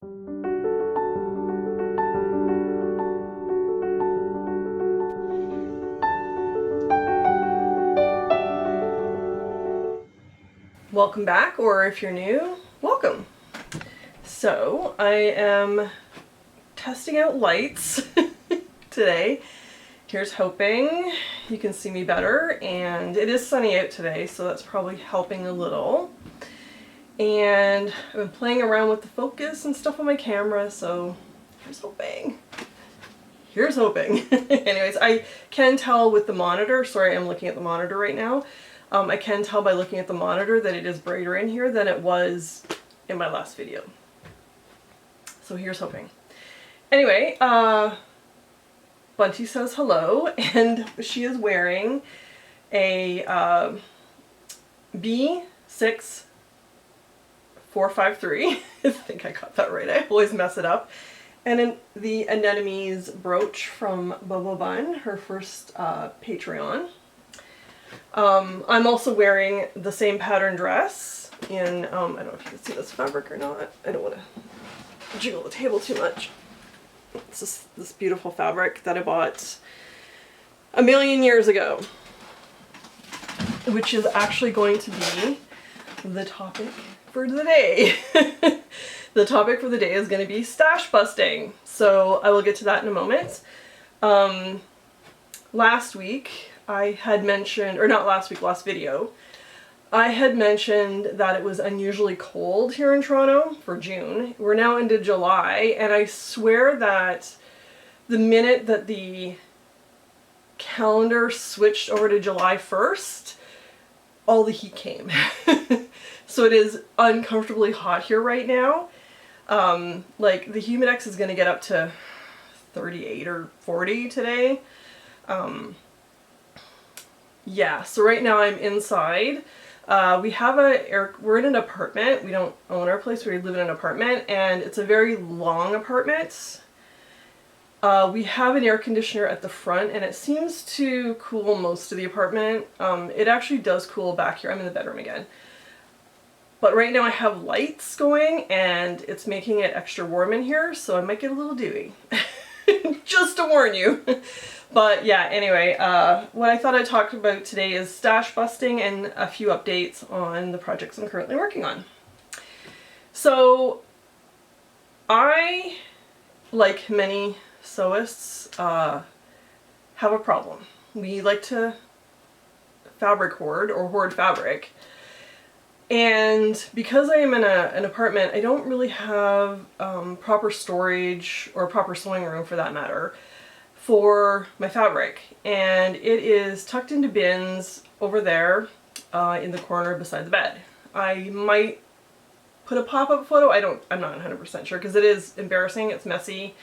Welcome back, or if you're new, welcome. So I am testing out lights today. Here's hoping you can see me better, and it is sunny out today, so that's probably helping a little. And I've been playing around with the focus and stuff on my camera, so here's hoping. Here's hoping. Anyways, I can tell with the monitor, sorry, I'm looking at the monitor right now. I can tell by looking at the monitor that it is brighter in here than it was in my last video. So here's hoping. Anyway, Bunty says hello, and she is wearing a B6453. I think I got that right. I always mess it up. And the Anemone's brooch from Bubble Bun, her first Patreon. I'm also wearing the same pattern dress in, I don't know if you can see this fabric or not. I don't want to jiggle the table too much. It's this beautiful fabric that I bought a million years ago, which is actually going to be the topic for the day. The topic for the day is going to be stash busting. So I will get to that in a moment. Last week I had mentioned, or not last week, last video, I had mentioned that it was unusually cold here in Toronto for June. We're now into July, and I swear that the minute that the calendar switched over to July 1st, all the heat came. So it is uncomfortably hot here right now. Like the humidex is going to get up to 38 or 40 today. Yeah, so right now I'm inside. We're in an apartment. We don't own our place, we live in an apartment, and it's a very long apartment. We have an air conditioner at the front, and it seems to cool most of the apartment. It actually does cool back here. I'm in the bedroom again. But right now I have lights going, and it's making it extra warm in here, so I might get a little dewy. Just to warn you. But yeah, anyway, what I thought I'd talk about today is stash busting and a few updates on the projects I'm currently working on. So I, like many sewists, have a problem. We like to fabric hoard or hoard fabric. And because I am in an apartment, I don't really have proper storage or proper sewing room for that matter for my fabric. And it is tucked into bins over there in the corner beside the bed. I might put a pop-up photo. I'm not 100% sure because it is embarrassing. It's messy.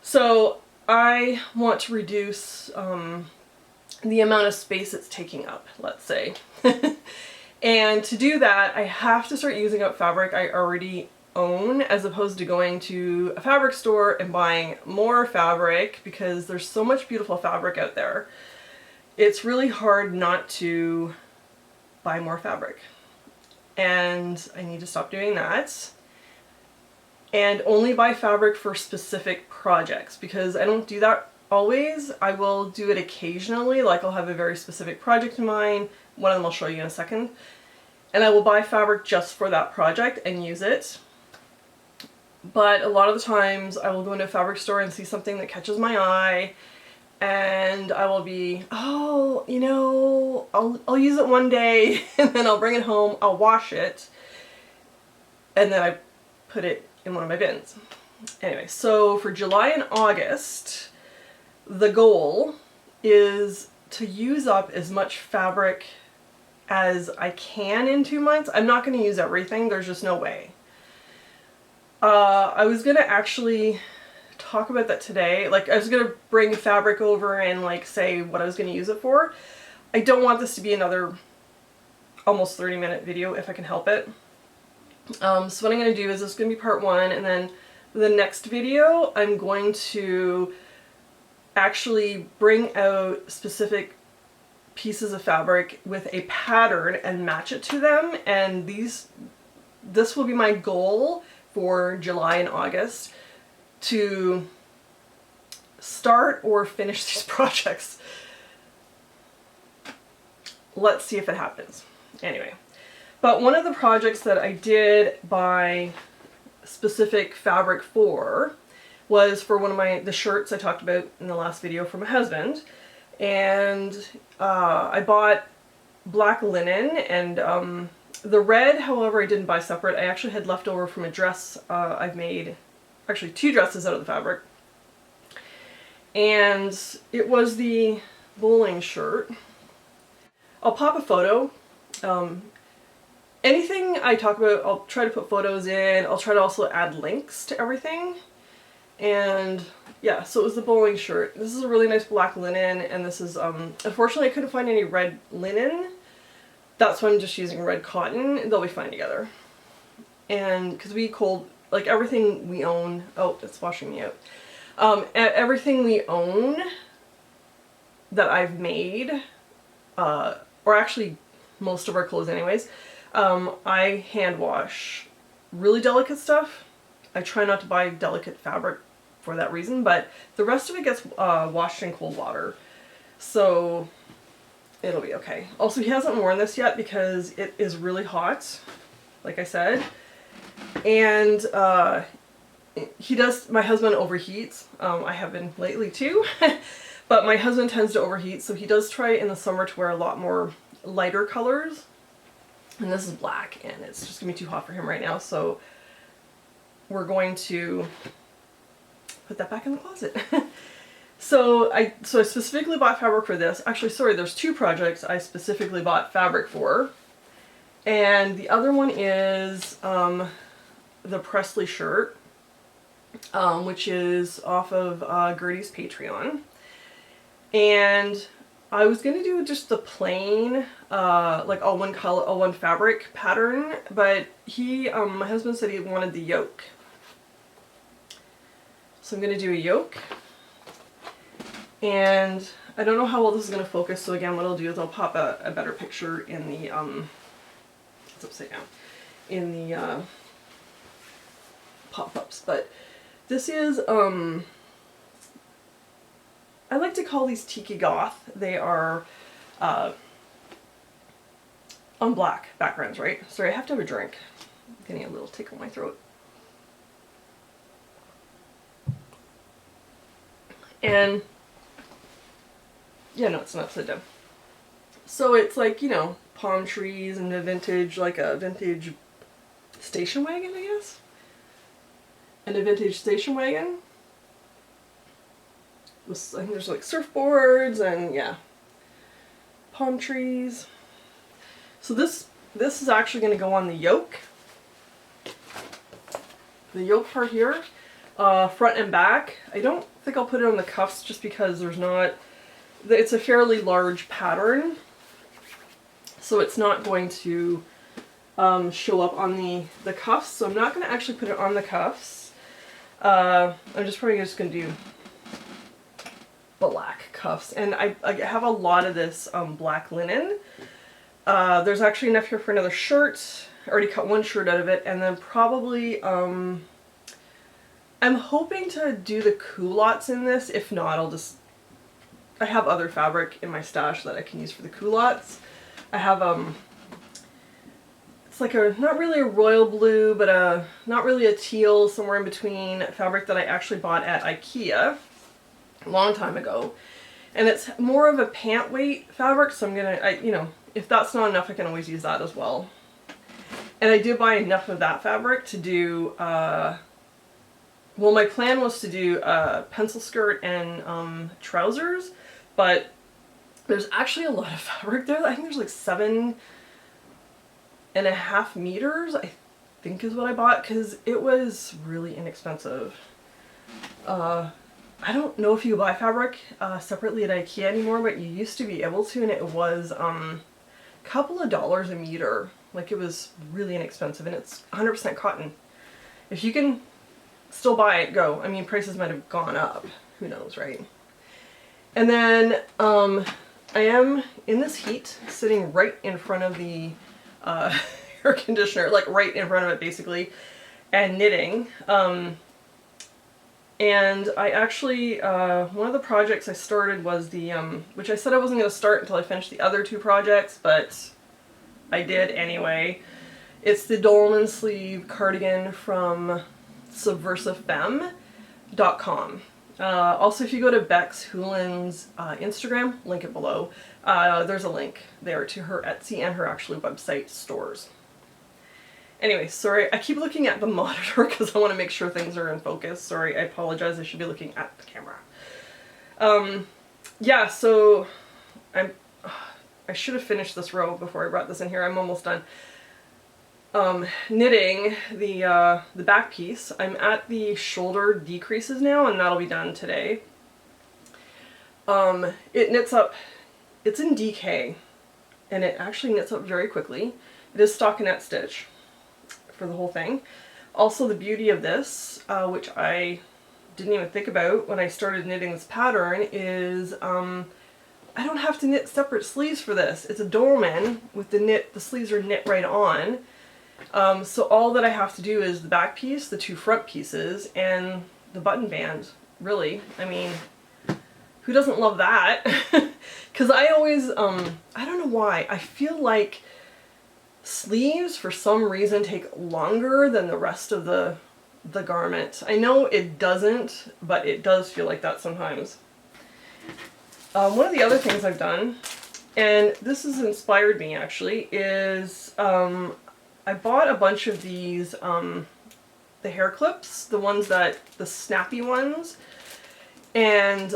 So I want to reduce the amount of space it's taking up, let's say. And to do that, I have to start using up fabric I already own as opposed to going to a fabric store and buying more fabric because there's so much beautiful fabric out there. It's really hard not to buy more fabric. And I need to stop doing that. And only buy fabric for specific projects because I don't do that always. I will do it occasionally, like I'll have a very specific project in mind. One of them I'll show you in a second. And I will buy fabric just for that project and use it. But a lot of the times I will go into a fabric store and see something that catches my eye and I will be, oh, you know, I'll use it one day and then I'll bring it home, I'll wash it, and then I put it in one of my bins. Anyway, so for July and August, the goal is to use up as much fabric as I can in 2 months. I'm not going to use everything, there's just no way. I was going to actually talk about that today. Like, I was going to bring fabric over and like say what I was going to use it for. I don't want this to be another almost 30-minute video if I can help it. So what I'm going to do is this is going to be part one, and then the next video I'm going to actually bring out specific pieces of fabric with a pattern and match it to them, and this will be my goal for July and August to start or finish these projects. Let's see if it happens. Anyway, but one of the projects that I did buy specific fabric for was for one of the shirts I talked about in the last video for my husband. And I bought black linen, and the red, however, I didn't buy separate. I actually had leftover from a dress I've made, actually 2 dresses out of the fabric. And it was the bowling shirt. I'll pop a photo. Anything I talk about, I'll try to put photos in. I'll try to also add links to everything. And yeah, so it was the bowling shirt. This is a really nice black linen, and this is, unfortunately I couldn't find any red linen. That's why I'm just using red cotton. They'll be fine together. And because like everything we own, oh, it's washing me out. Everything we own that I've made, or actually most of our clothes anyways, I hand wash really delicate stuff. I try not to buy delicate fabric for that reason, but the rest of it gets washed in cold water. So it'll be okay. Also, he hasn't worn this yet because it is really hot, like I said. And my husband overheats. I have been lately too. But my husband tends to overheat, so he does try in the summer to wear a lot more lighter colors. And this is black, and it's just gonna be too hot for him right now, so we're going to put that back in the closet. So I specifically bought fabric for this. Actually, sorry, there's 2 projects I specifically bought fabric for. And the other one is the Presley shirt, which is off of Gertie's Patreon. And I was gonna do just the plain, like all one color, all one fabric pattern, but my husband said he wanted the yoke. So I'm gonna do a yoke. And I don't know how well this is gonna focus, so again, what I'll do is I'll pop a better picture in the, it's upside down, in the pop-ups. But this is, I like to call these Tiki Goth. They are on black backgrounds, right? Sorry, I have to have a drink. I'm getting a little tickle in my throat. And yeah, no, it's not upside down. So it's like, you know, palm trees and a vintage, like a vintage station wagon, I guess? And a vintage station wagon. I think there's like surfboards and yeah, palm trees. So this is actually going to go on the yoke. The yoke part here, front and back. I don't think I'll put it on the cuffs just because it's a fairly large pattern. So it's not going to show up on the cuffs. So I'm not going to actually put it on the cuffs. I'm just probably just going to do black cuffs, and I have a lot of this black linen. There's actually enough here for another shirt. I already cut one shirt out of it, and then probably I'm hoping to do the culottes in this. If not, I have other fabric in my stash that I can use for the culottes. I have it's like not really a royal blue, but not really a teal, somewhere in between, fabric that I actually bought at IKEA a long time ago, and it's more of a pant weight fabric, so I'm gonna, you know, if that's not enough, I can always use that as well. And I did buy enough of that fabric to do, well, my plan was to do a pencil skirt and trousers, but there's actually a lot of fabric there. I think there's like 7.5 meters, I think is what I bought, because it was really inexpensive. I don't know if you buy fabric separately at IKEA anymore, but you used to be able to, and it was a couple of dollars a meter. Like, it was really inexpensive, and it's 100% cotton. If you can still buy it, go. I mean, prices might have gone up. Who knows, right? And then I am in this heat, sitting right in front of the air conditioner, like right in front of it basically. and knitting. And I actually, one of the projects I started was the, which I said I wasn't going to start until I finished the other two projects, but I did anyway. It's the dolman sleeve cardigan from subversivefemme.com. Also, if you go to Bex Houlin's Instagram, link it below, there's a link there to her Etsy and her actually website stores. Anyway, sorry, I keep looking at the monitor because I want to make sure things are in focus. Sorry, I apologize, I should be looking at the camera. Yeah, so I should have finished this row before I brought this in here. I'm almost done. Knitting the back piece. I'm at the shoulder decreases now, and that'll be done today. It knits up, it's in DK, and it actually knits up very quickly. It is stockinette stitch for the whole thing. Also, the beauty of this, which I didn't even think about when I started knitting this pattern, is I don't have to knit separate sleeves for this. It's a dolman with the sleeves are knit right on. So all that I have to do is the back piece, the two front pieces, and the button band, really. I mean, who doesn't love that? Because I always, I don't know why, I feel like sleeves for some reason take longer than the rest of the garment. I know it doesn't, but it does feel like that sometimes. One of the other things I've done, and this has inspired me actually, is I bought a bunch of these, the hair clips, the snappy ones, and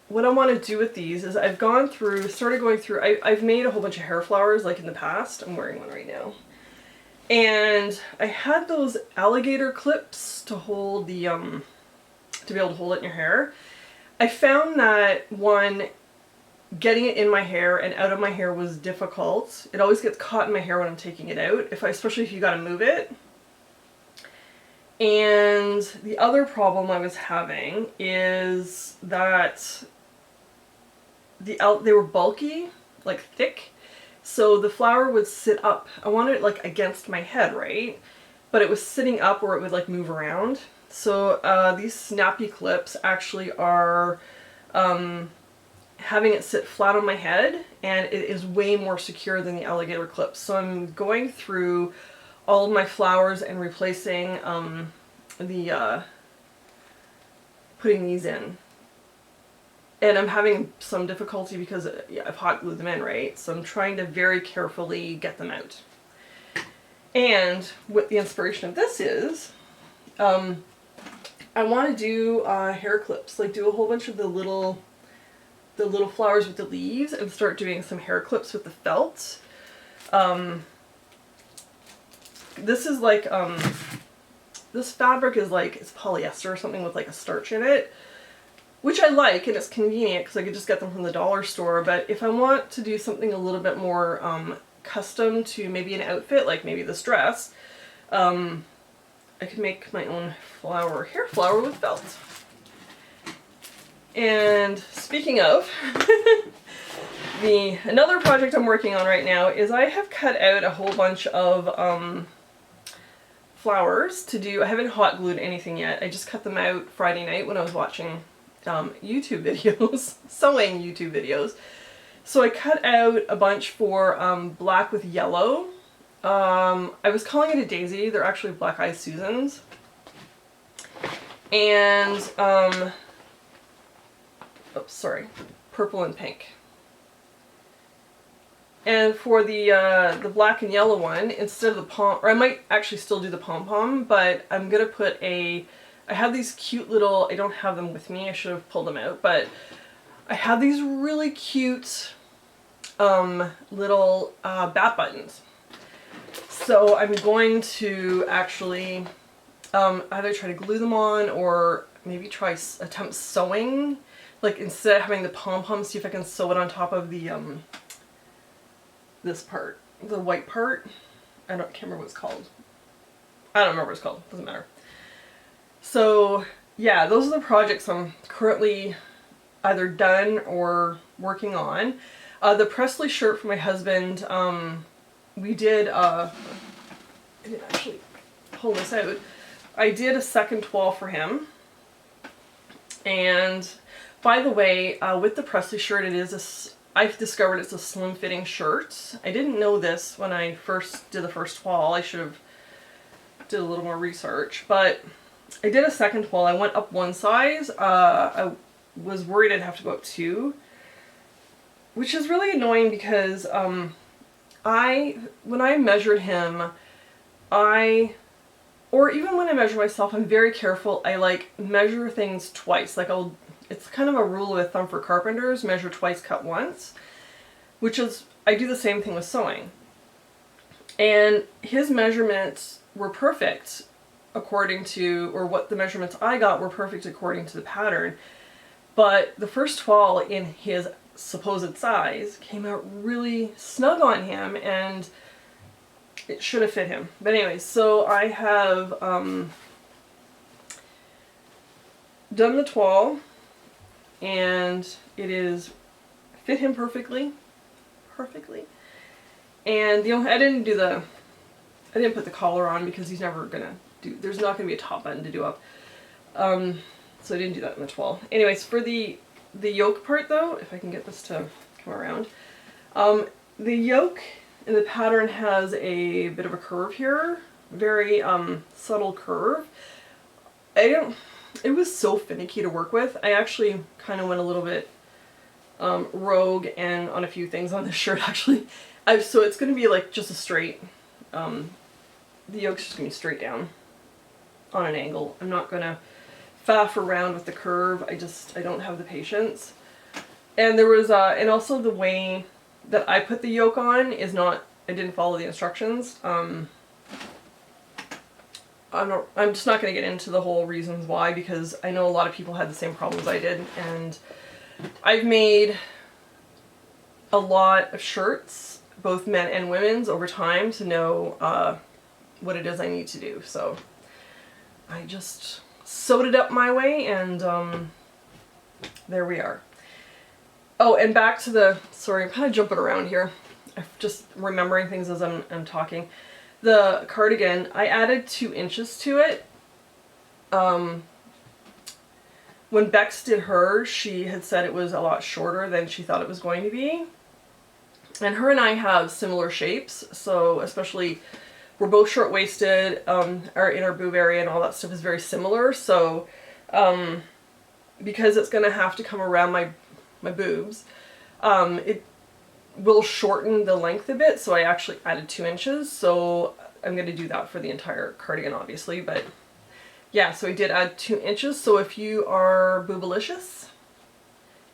what I want to do with these is I've started going through, I've made a whole bunch of hair flowers like in the past. I'm wearing one right now. And I had those alligator clips to hold the, to be able to hold it in your hair. I found that getting it in my hair and out of my hair was difficult. It always gets caught in my hair when I'm taking it out, especially if you gotta move it. And the other problem I was having is that they were bulky, like thick, so the flower would sit up. I wanted it like against my head, right? But it was sitting up where it would like move around. So these snappy clips actually are having it sit flat on my head, and it is way more secure than the alligator clips. So I'm going through all of my flowers and replacing putting these in. And I'm having some difficulty because I've hot glued them in, right? So I'm trying to very carefully get them out. And what the inspiration of this is, I want to do hair clips, like do a whole bunch of the little flowers with the leaves and start doing some hair clips with the felt. This is like, this fabric is like, it's polyester or something with like a starch in it, which I like, and it's convenient because I could just get them from the dollar store. But if I want to do something a little bit more custom to maybe an outfit, like maybe this dress, I could make my own hair flower with felt. And speaking of, another project I'm working on right now is I have cut out a whole bunch of flowers to do. I haven't hot glued anything yet. I just cut them out Friday night when I was watching YouTube videos, sewing YouTube videos. So I cut out a bunch for black with yellow. I was calling it a daisy. They're actually black eyed Susans. And purple and pink. And for the black and yellow one, instead of the pom, or I might actually still do the pom-pom, but I'm gonna put I have these cute little, I don't have them with me, I should have pulled them out, but I have these really cute little bat buttons. So I'm going to actually either try to glue them on or maybe attempt sewing. Like instead of having the pom-pom, see if I can sew it on top of the this part, the white part. I can't remember what it's called. I don't remember what it's called. Doesn't matter. So yeah, those are the projects I'm currently either done or working on. The Presley shirt for my husband. We did. I didn't actually pull this out, I did a second toile for him. And by the way, with the Presley shirt, I've discovered it's a slim fitting shirt. I didn't know this when I first did the first toile. I should have did a little more research, but I did a second toile. I went up one size. I was worried I'd have to go up two, which is really annoying because when I measured him, or even when I measure myself, I'm very careful. I like measure things twice. Like it's kind of a rule of thumb for carpenters, measure twice, cut once, which is, I do the same thing with sewing. And his measurements were perfect according to, or what the measurements I got were perfect according to the pattern. But the first toile in his supposed size came out really snug on him, and it should have fit him. But anyway, so I have done the toile, and it is fit him perfectly. And I didn't put the collar on because he's never gonna there's not gonna be a top button to do up. So I didn't do that in the toile. Anyways, for the yoke part though, if I can get this to come around, the yoke in the pattern has a bit of a curve here, very subtle curve. It was so finicky to work with. I actually kind of went a little bit rogue and on a few things on this shirt actually. So it's going to be like just a straight, the yoke's just going to be straight down on an angle. I'm not going to faff around with the curve. I don't have the patience. And there was, and also the way that I put the yoke on is not, I didn't follow the instructions. I'm just not going to get into the whole reasons why, because I know a lot of people had the same problems I did, and I've made a lot of shirts, both men and women's, over time to know what it is I need to do. So I just sewed it up my way, and there we are. Oh, and back to the, sorry, I'm kind of jumping around here. I'm just remembering things as I'm talking. The cardigan, I added 2 inches to it. When Bex did hers, she had said it was a lot shorter than she thought it was going to be. And her and I have similar shapes, so especially, we're both short-waisted, our inner boob area and all that stuff is very similar, so because it's going to have to come around my boobs, it will shorten the length a bit, so I actually added 2 inches, so I'm going to do that for the entire cardigan obviously, but yeah, so I did add 2 inches, so if you are boobalicious,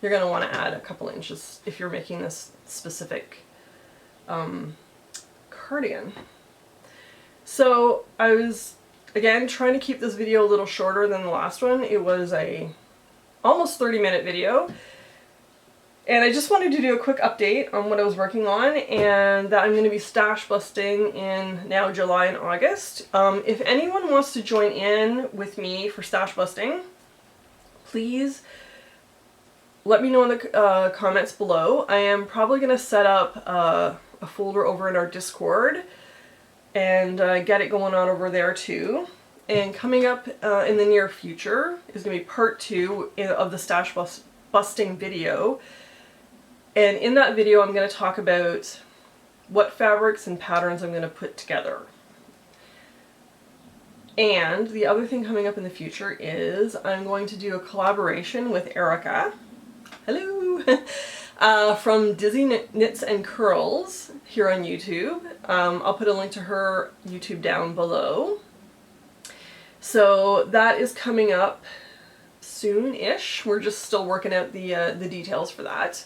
you're going to want to add a couple inches if you're making this specific cardigan. So I was, again, trying to keep this video a little shorter than the last one. It was a almost 30-minute video. And I just wanted to do a quick update on what I was working on, and that I'm going to be stash busting in now July and August. If anyone wants to join in with me for stash busting, please let me know in the comments below. I am probably going to set up a folder over in our Discord and get it going on over there too. And coming up in the near future is going to be part 2 of the stash busting video. And in that video I'm going to talk about what fabrics and patterns I'm going to put together. And the other thing coming up in the future is I'm going to do a collaboration with Erica. Hello! From Dizzy Knits and Curls here on YouTube. I'll put a link to her YouTube down below. So that is coming up soon-ish. We're just still working out the details for that.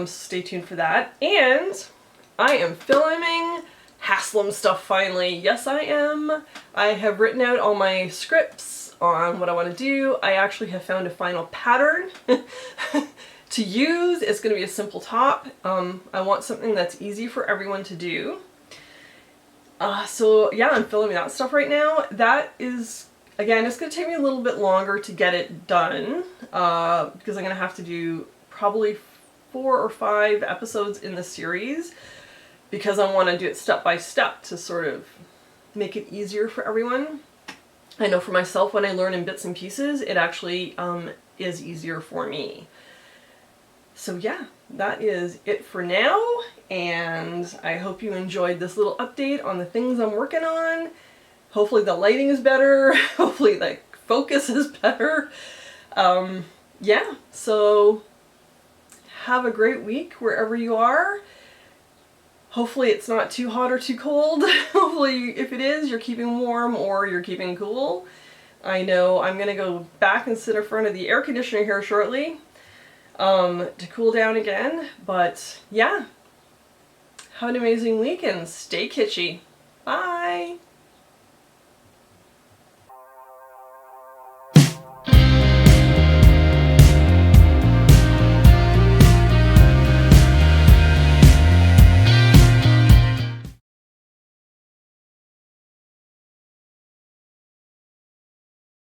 Stay tuned for that. And I am filming Haslam stuff finally. Yes, I am. I have written out all my scripts on what I want to do. I actually have found a final pattern to use. It's going to be a simple top. I want something that's easy for everyone to do. So yeah, I'm filming that stuff right now. That is, again, it's going to take me a little bit longer to get it done, because I'm going to have to do probably 4 or 5 episodes in the series, because I want to do it step by step to sort of make it easier for everyone. I know for myself, when I learn in bits and pieces, it actually is easier for me. So yeah, that is it for now, and I hope you enjoyed this little update on the things I'm working on. Hopefully the lighting is better, hopefully the focus is better. Yeah, so have a great week wherever you are. Hopefully it's not too hot or too cold. Hopefully if it is, you're keeping warm or you're keeping cool. I know I'm gonna go back and sit in front of the air conditioner here shortly to cool down again. But yeah, have an amazing week and stay kitschy. Bye!